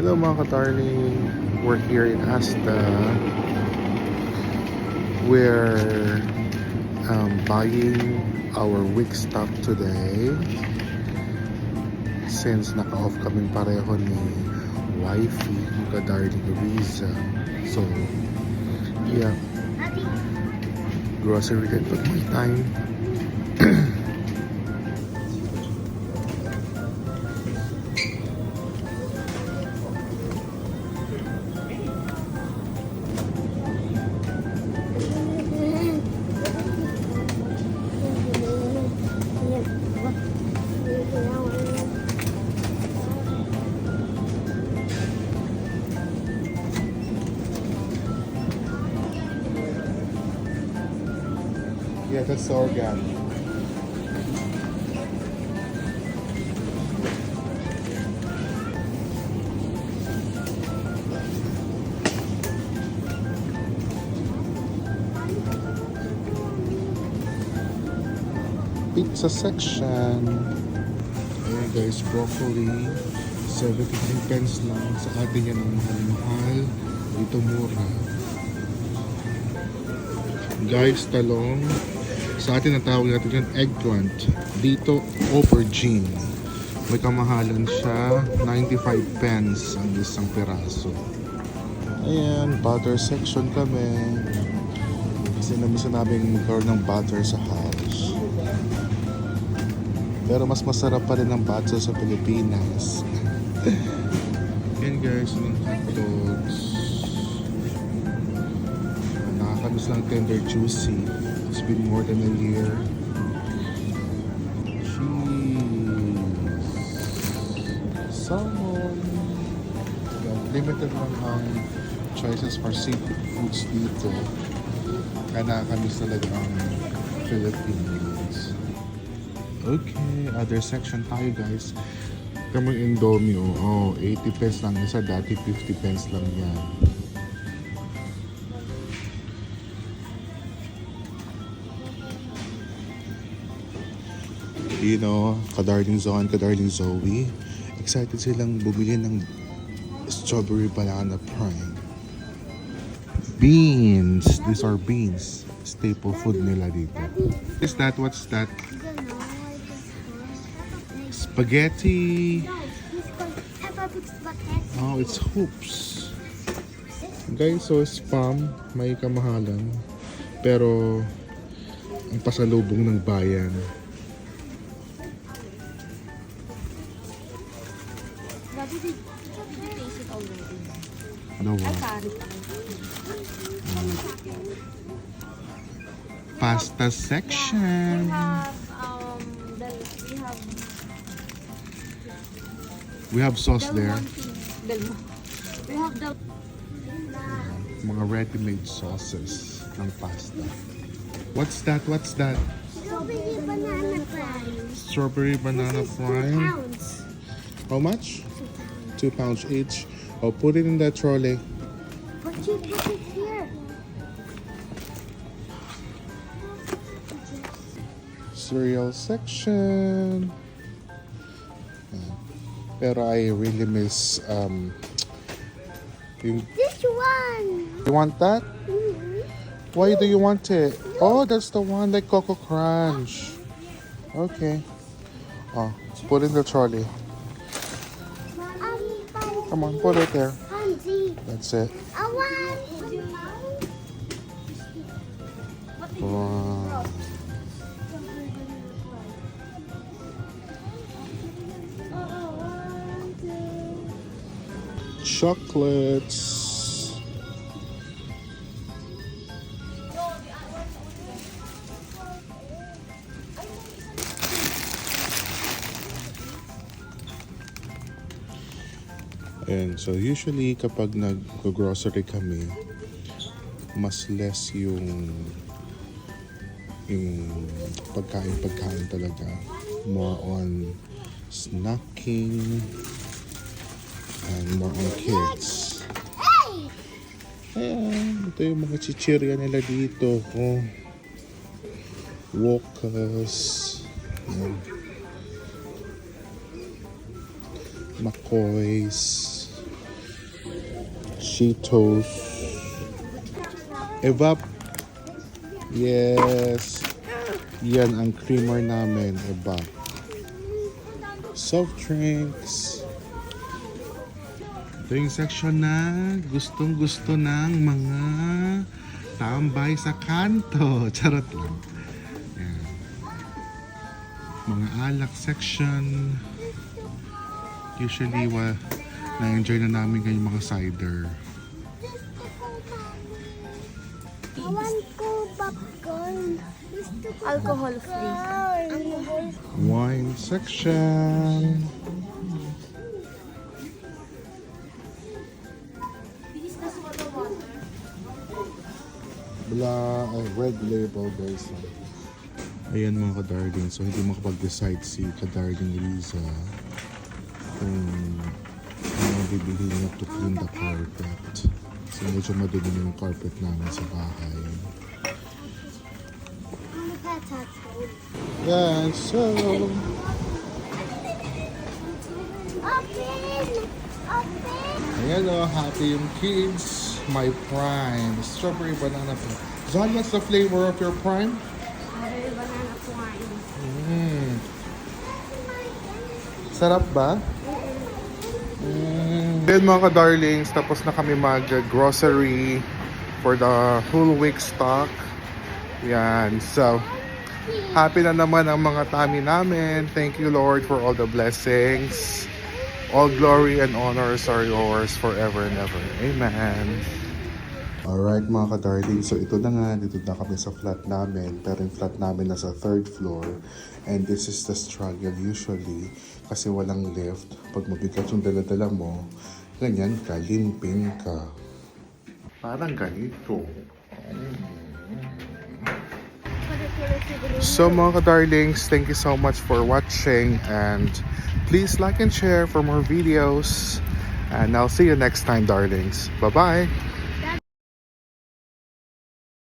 Hello mga ka-darling, we're here in Asta. We're buying our week stop today since naka-off kaming pareho ni wifey ni ka-darling Riza. So, yeah, grocery din took my time. Yeah, that's organic. Pizza section. Ayan guys, broccoli. 79 pence lang. Sa atin yan ang mahal-mahal. Dito mura. Guys, talong. Sa atin ang tawag natin yan, eggplant. Dito, aubergine. May kamahalan siya, 95 pence ang isang piraso. Ayan, butter section kami. Kasi namiss namin magkaroon ng butter sa house. Pero mas masarap pa rin ang butter sa Pilipinas. Ayan guys, yung hot dogs. Nakakamiss lang tender juicy. It's been more than a year. Cheese. Salmon. Limited lang ang choices for seafood foods dito. Kaya nakakamiss talaga ang Philippines. Okay, other section tayo guys. Kamang Indomie, oh, 80 pence lang isa. Dati 50 pence lang yan. You know, ka-darling Zoe and ka-darling Zoe, excited silang bumili ng strawberry banana prime. Beans! These are beans. Staple food nila dito. Is that? What's that? Spaghetti! Oh, it's hoops. Guys, so spam, may kamahalan. Pero, ang pasalubong ng bayan. No one. Pasta section. We have sauce there. We have the Mga ready-made sauces ng pasta. What's that? What's that? Strawberry banana fries. Strawberry banana prime. Pounds. How much? 2 pounds each. Oh, put it in that trolley. But you put it here. Cereal section. Pero I really miss yung, This one. you want that? Why do you want it? Oh, that's the one like Coco Crunch. Okay. Oh, put in the trolley. Come on, put it there. Pansy. That's it. I want. Wow. Chocolates. And so usually kapag nag-grocery kami, mas less yung pagkain talaga. More on snacking and more on kids. Ayan, ito yung mga chichirya nila dito. Oh. Wokas. Ayan. McCoy's. Cheetos. Evap. Yes. Yan ang creamer namin. Evap. Soft drinks. Ito yung section na gustong gusto ng mga tambay sa kanto. Charot lang. Yan. Mga alak section. Usually, na-enjoy na namin yung mga cider. I want to popcorn. Alcohol free. Alcohol. Wine section. Red label guys. Ayan mga kadarling. So hindi makapag-decide si kadarling Liza kung ano bibili niya to clean the carpet. So medyo madumi na yung carpet namin sa bahay. Yeah, so Open! Open! ayan o, happy yung kids. My prime. Strawberry banana po. Zon, what's the flavor of your prime? Strawberry banana wine. Sarap ba? Then mga ka-darlings, tapos na kami mag-grocery for the whole week stock. Yan. So, happy na naman ang mga tummy namin. Thank you, Lord, for all the blessings. All glory and honors are yours forever and ever. Amen. Alright mga ka-darling, so ito na nga, dito na kami sa flat namin, pero yung flat namin nasa 3rd floor, and this is the struggle usually, kasi walang lift. Pag mabigat yung dala-dala mo, ganyan ka, limping ka. Parang ganito. So mga ka-darlings, thank you so much for watching, and please like and share for more videos, and I'll see you next time, darlings. Bye-bye!